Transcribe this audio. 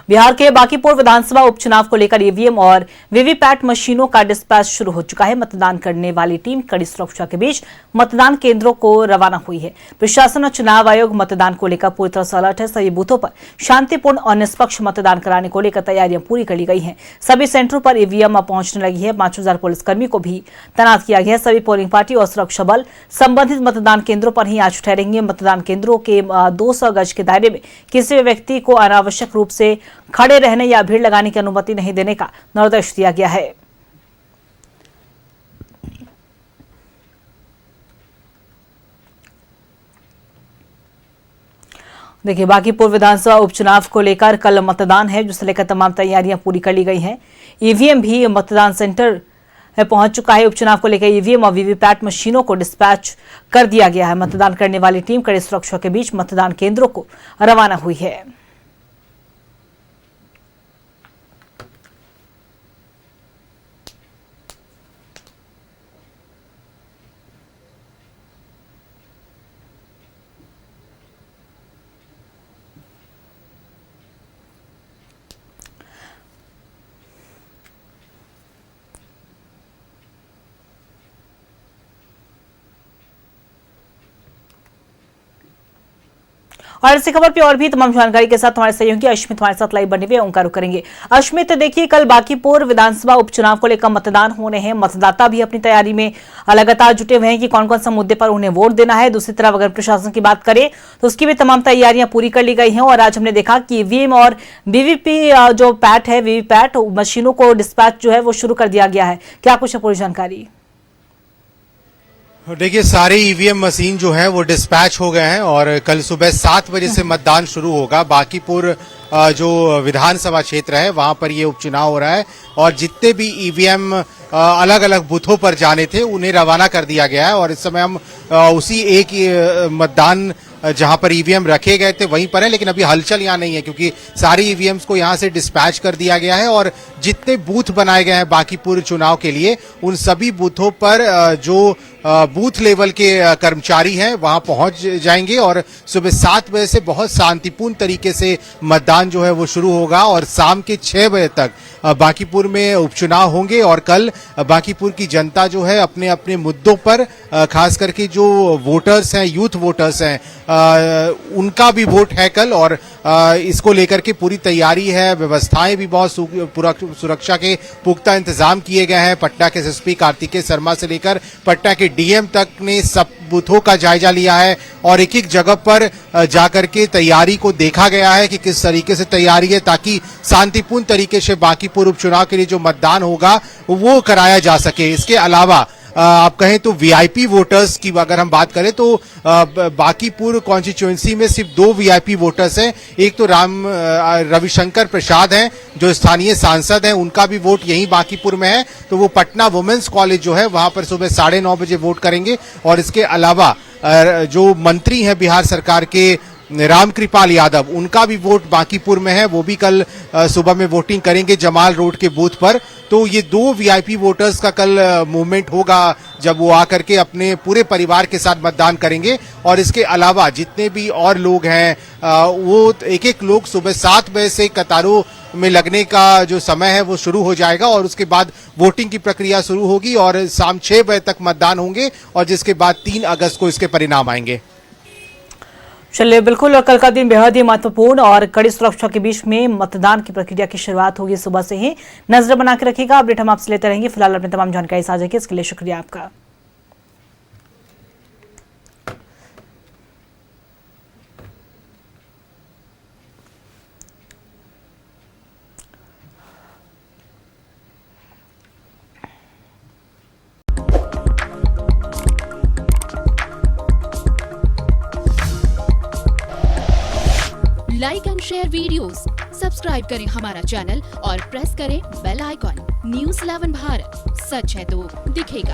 बिहार के बांकीपुर विधानसभा उपचुनाव को लेकर ईवीएम और वीवीपैट मशीनों का डिस्पैच शुरू हो चुका है। मतदान करने वाली टीम कड़ी सुरक्षा के बीच मतदान केंद्रों को रवाना हुई है। प्रशासन और चुनाव आयोग मतदान को लेकर पूरी तरह से अलर्ट है। सभी बूथों पर शांतिपूर्ण और निष्पक्ष मतदान कराने को लेकर तैयारियां पूरी कर ली गई हैं। सभी सेंटरों पर ईवीएम पहुंचने लगी है। 5000 पुलिसकर्मी को भी तैनात किया गया है। सभी पोलिंग पार्टी और सुरक्षा बल संबंधित मतदान केंद्रों पर ही आज ठहरेंगे। मतदान केंद्रों के 200 गज के दायरे में किसी भी व्यक्ति को अनावश्यक रूप से खड़े रहने या भीड़ लगाने की अनुमति नहीं देने का निर्देश दिया गया है। देखिए, बांकीपुर विधानसभा उपचुनाव को लेकर कल मतदान है, जिसे लेकर तमाम तैयारियां पूरी कर ली गई हैं। ईवीएम भी मतदान सेंटर पहुंच चुका है। उपचुनाव को लेकर ईवीएम और वीवीपैट मशीनों को डिस्पैच कर दिया गया है। मतदान करने वाली टीम कड़ी सुरक्षा के बीच मतदान केंद्रों को रवाना हुई है। और इसी खबर पे और भी तमाम जानकारी के साथ हमारे सहयोगी अश्मित हमारे साथ लाइव बने हुए उनका रुख करेंगे। अश्मित, देखिए, कल बांकीपुर विधानसभा उपचुनाव को लेकर मतदान होने हैं। मतदाता भी अपनी तैयारी में लगातार जुटे हुए हैं कि कौन कौन सा मुद्दे पर उन्हें वोट देना है। दूसरी तरफ अगर प्रशासन की बात करें तो उसकी भी तमाम तैयारियां पूरी कर ली गई हैं। और आज हमने देखा कि ईवीएम और वीवीपी जो पैट है, वीवीपैट मशीनों को डिस्पैच जो है वो शुरू कर दिया गया है। क्या कुछ है पूरी जानकारी? देखिए, सारे ईवीएम मशीन जो हैं वो डिस्पैच हो गए हैं और कल सुबह 7 बजे से मतदान शुरू होगा। बांकीपुर जो विधानसभा क्षेत्र है वहां पर ये उपचुनाव हो रहा है और जितने भी ईवीएम अलग अलग बूथों पर जाने थे उन्हें रवाना कर दिया गया है। और इस समय हम उसी एक मतदान जहां पर ईवीएम रखे गए थे वहीं पर है, लेकिन अभी हलचल यहां नहीं है क्योंकि सारी ईवीएम्स को यहां से डिस्पैच कर दिया गया है। और जितने बूथ बनाए गए हैं बांकीपुर चुनाव के लिए, उन सभी बूथों पर जो बूथ लेवल के कर्मचारी हैं वहां पहुंच जाएंगे और सुबह 7 बजे से बहुत शांतिपूर्ण तरीके से मतदान जो है वो शुरू होगा और शाम के 6 बजे तक बांकीपुर में उपचुनाव होंगे। और कल बांकीपुर की जनता जो है अपने अपने मुद्दों पर, खास करके जो वोटर्स हैं, यूथ वोटर्स हैं, उनका भी वोट है कल। और इसको लेकर के पूरी तैयारी है, व्यवस्थाएं भी बहुत सुरक्षा के पुख्ता इंतजाम किए गए हैं। पटना के एसएसपी कार्तिकेय शर्मा से लेकर पटना के डीएम तक ने सब बूथों का जायजा लिया है और एक एक जगह पर जाकर के तैयारी को देखा गया है कि किस तरीके से तैयारी है ताकि शांतिपूर्ण तरीके से बांकीपुर उपचुनाव के लिए जो मतदान होगा वो कराया जा सके। इसके अलावा आप कहें तो वीआईपी वोटर्स की अगर हम बात करें तो बांकीपुर कॉन्स्टिट्यूएंसी में सिर्फ 2 वीआईपी वोटर्स हैं। एक तो रविशंकर प्रसाद हैं जो स्थानीय सांसद हैं, उनका भी वोट यहीं बांकीपुर में है, तो वो पटना वुमेन्स कॉलेज जो है वहां पर सुबह 9:30 बजे वोट करेंगे। और इसके अलावा जो मंत्री हैं बिहार सरकार के रामकृपाल यादव, उनका भी वोट बांकीपुर में है, वो भी कल सुबह में वोटिंग करेंगे जमाल रोड के बूथ पर। तो ये 2 वीआईपी वोटर्स का कल मूवमेंट होगा जब वो आकर के अपने पूरे परिवार के साथ मतदान करेंगे। और इसके अलावा जितने भी और लोग हैं वो एक एक लोग सुबह 7 बजे से कतारों में लगने का जो समय है वो शुरू हो जाएगा और उसके बाद वोटिंग की प्रक्रिया शुरू होगी और शाम 6 बजे तक मतदान होंगे और जिसके बाद 3 अगस्त को इसके परिणाम आएंगे। चलिए, बिल्कुल, और कल का दिन बेहद ही महत्वपूर्ण और कड़ी सुरक्षा के बीच में मतदान की प्रक्रिया की शुरुआत होगी। सुबह से ही नजर बना के रखिएगा। अपडेट हम आपसे लेते रहेंगे। फिलहाल अपनी तमाम जानकारी साझा की, इसके लिए शुक्रिया आपका। Like and share videos, subscribe करें हमारा चैनल और प्रेस करें बेल आइकॉन। न्यूज़ 11 भारत, सच है तो दिखेगा।